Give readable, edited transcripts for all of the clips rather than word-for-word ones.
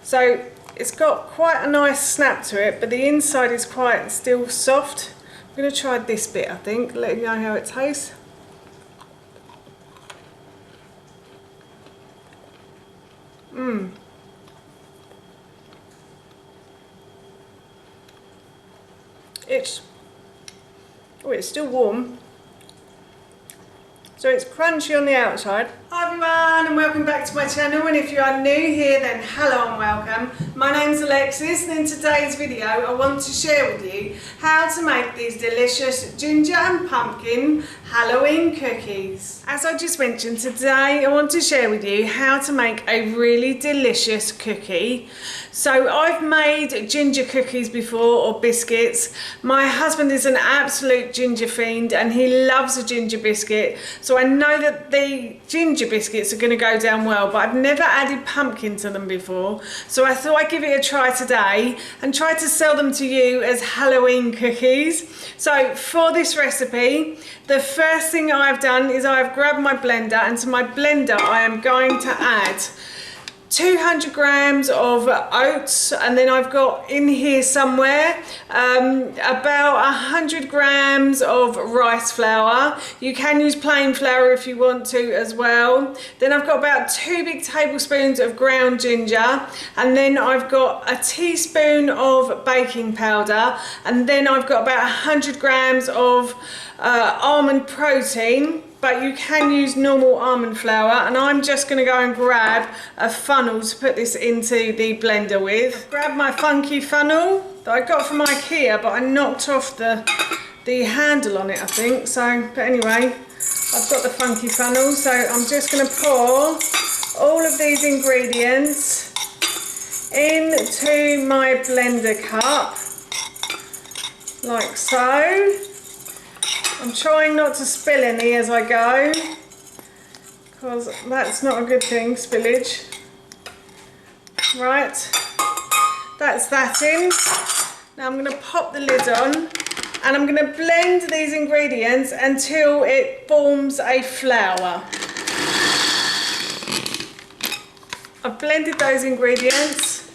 So it's got quite a nice snap to it, but the inside is quite still soft. I'm going to try this bit, I think, let you know how it tastes. It's still warm. So it's crunchy on the outside. Hi everyone and welcome back to my channel, and if you are new here then hello and welcome. My name's Alexis, and in today's video I want to share with you how to make these delicious ginger and pumpkin Halloween cookies. As I just mentioned, today I want to share with you how to make a really delicious cookie. So I've made ginger cookies before, or biscuits. My husband is an absolute ginger fiend and he loves a ginger biscuit. So I know that the ginger biscuits are going to go down well, but I've never added pumpkin to them before. So I thought I'd give it a try today and try to sell them to you as Halloween cookies. So for this recipe, the first thing I've done is I've grabbed my blender, and to my blender I am going to add 200 grams of oats, and then I've got in here somewhere about 100 grams of rice flour. You can use plain flour if you want to as well. Then I've got about 2 big tablespoons of ground ginger, and then I've got a teaspoon of baking powder, and then I've got about 100 grams of almond protein. But you can use normal almond flour, and I'm just going to go and grab a funnel to put this into the blender with. Grab my funky funnel that I got from IKEA, but I knocked off the handle on it, I think. So, but anyway, I've got the funky funnel, so I'm just going to pour all of these ingredients into my blender cup, like so. I'm trying not to spill any as I go, because that's not a good thing, spillage. Right, that's that in. Now I'm going to pop the lid on, and I'm going to blend these ingredients until it forms a flour. I've blended those ingredients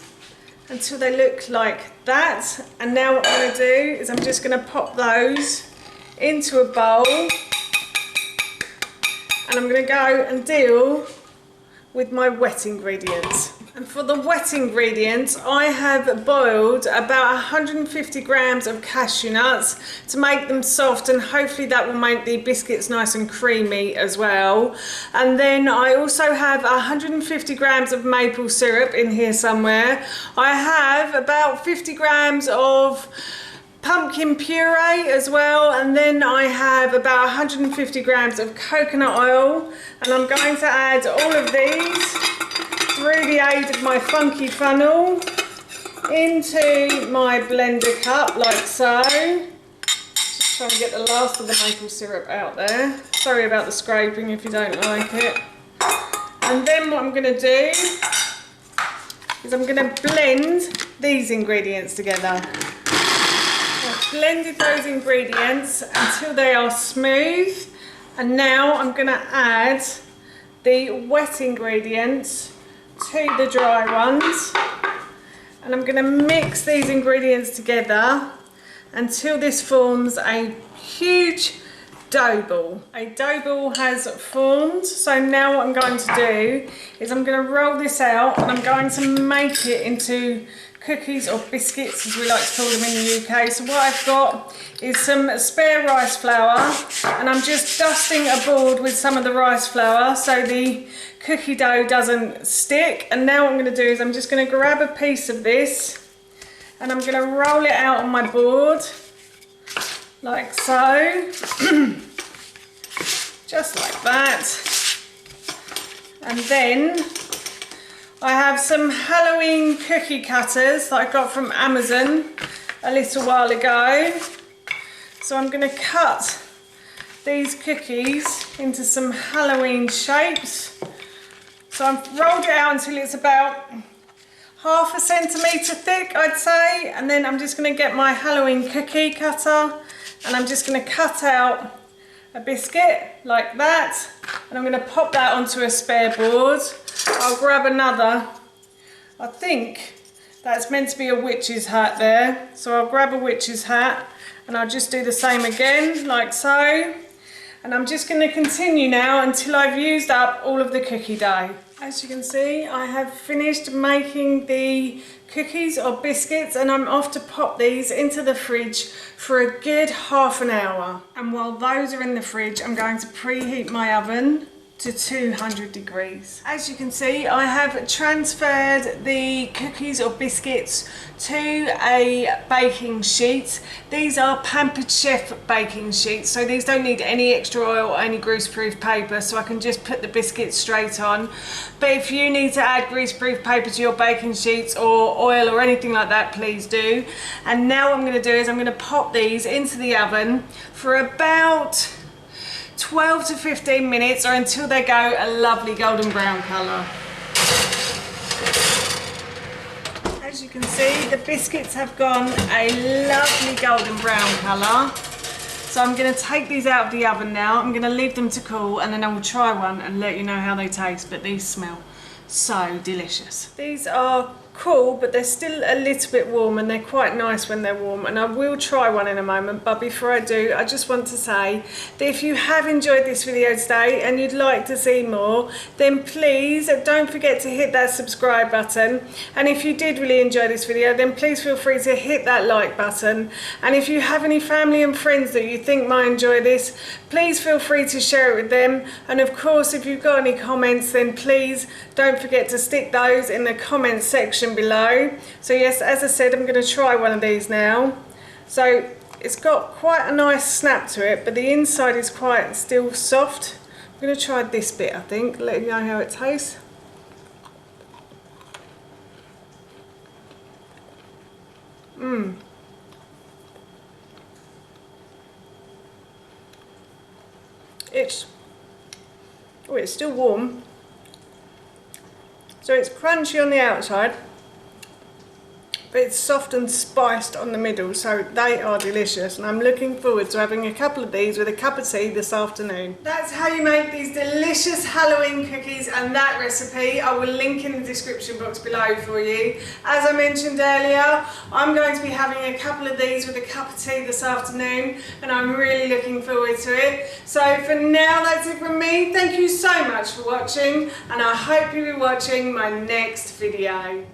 until they look like that, and now what I'm going to do is I'm just going to pop those into a bowl, and I'm going to go and deal with my wet ingredients. And for the wet ingredients, I have boiled about 150 grams of cashew nuts to make them soft, and hopefully that will make the biscuits nice and creamy as well. And then I also have 150 grams of maple syrup in here somewhere. I have about 50 grams of pumpkin puree as well, and then I have about 150 grams of coconut oil, and I'm going to add all of these through the aid of my funky funnel into my blender cup, like so. Just trying to get the last of the maple syrup out there. Sorry about the scraping if you don't like it. And then what I'm going to do is I'm going to blend these ingredients together. I've blended those ingredients until they are smooth, and now I'm going to add the wet ingredients to the dry ones, and I'm going to mix these ingredients together until this forms a huge dough ball. A dough ball has formed, so now what I'm going to do is I'm going to roll this out, and I'm going to make it into cookies or biscuits, as we like to call them in the UK. So what I've got is some spare rice flour, and I'm just dusting a board with some of the rice flour so the cookie dough doesn't stick. And now what I'm going to do is I'm just going to grab a piece of this, and I'm going to roll it out on my board like so. Just like that. And then I have some Halloween cookie cutters that I got from Amazon a little while ago. So I'm going to cut these cookies into some Halloween shapes. So I've rolled it out until it's about ½ centimetre thick, I'd say. And then I'm just going to get my Halloween cookie cutter, and I'm just going to cut out a biscuit like that, and I'm going to pop that onto a spare board. I'll grab another I think that's meant to be a witch's hat there. So I'll grab a witch's hat and I'll just do the same again, like so. And I'm just going to continue now until I've used up all of the cookie dough. As you can see, I have finished making the cookies or biscuits and I'm off to pop these into the fridge for a good half an hour. And while those are in the fridge, I'm going to preheat my oven to 200 degrees. As you can see, I have transferred the cookies or biscuits to a baking sheet. These are Pampered Chef baking sheets, so these don't need any extra oil or any greaseproof paper, so I can just put the biscuits straight on. But if you need to add greaseproof paper to your baking sheets or oil or anything like that, please do. And now what I'm going to do is I'm going to pop these into the oven for about 12 to 15 minutes or until they go a lovely golden brown colour. As you can see, the biscuits have gone a lovely golden brown colour. So I'm going to take these out of the oven now. I'm going to leave them to cool and then I will try one and let you know how they taste. But these smell so delicious. These are cool, but they're still a little bit warm and they're quite nice when they're warm, and I will try one in a moment. But before I do, I just want to say that if you have enjoyed this video today and you'd like to see more, then please don't forget to hit that subscribe button. And if you did really enjoy this video, then please feel free to hit that like button. And if you have any family and friends that you think might enjoy this, please feel free to share it with them. And of course, if you've got any comments, then please don't forget to stick those in the comments section below. So yes, as I said, I'm going to try one of these now. So it's got quite a nice snap to it, but the inside is quite still soft. I'm going to try this bit, I think, let you know how it tastes. It's still warm. So it's crunchy on the outside, but it's soft and spiced on the middle, so they are delicious, and I'm looking forward to having a couple of these with a cup of tea this afternoon. That's how you make these delicious Halloween cookies, and that recipe I will link in the description box below for you. As I mentioned earlier, I'm going to be having a couple of these with a cup of tea this afternoon, and I'm really looking forward to it. So for now, that's it from me. Thank you so much for watching, and I hope you'll be watching my next video.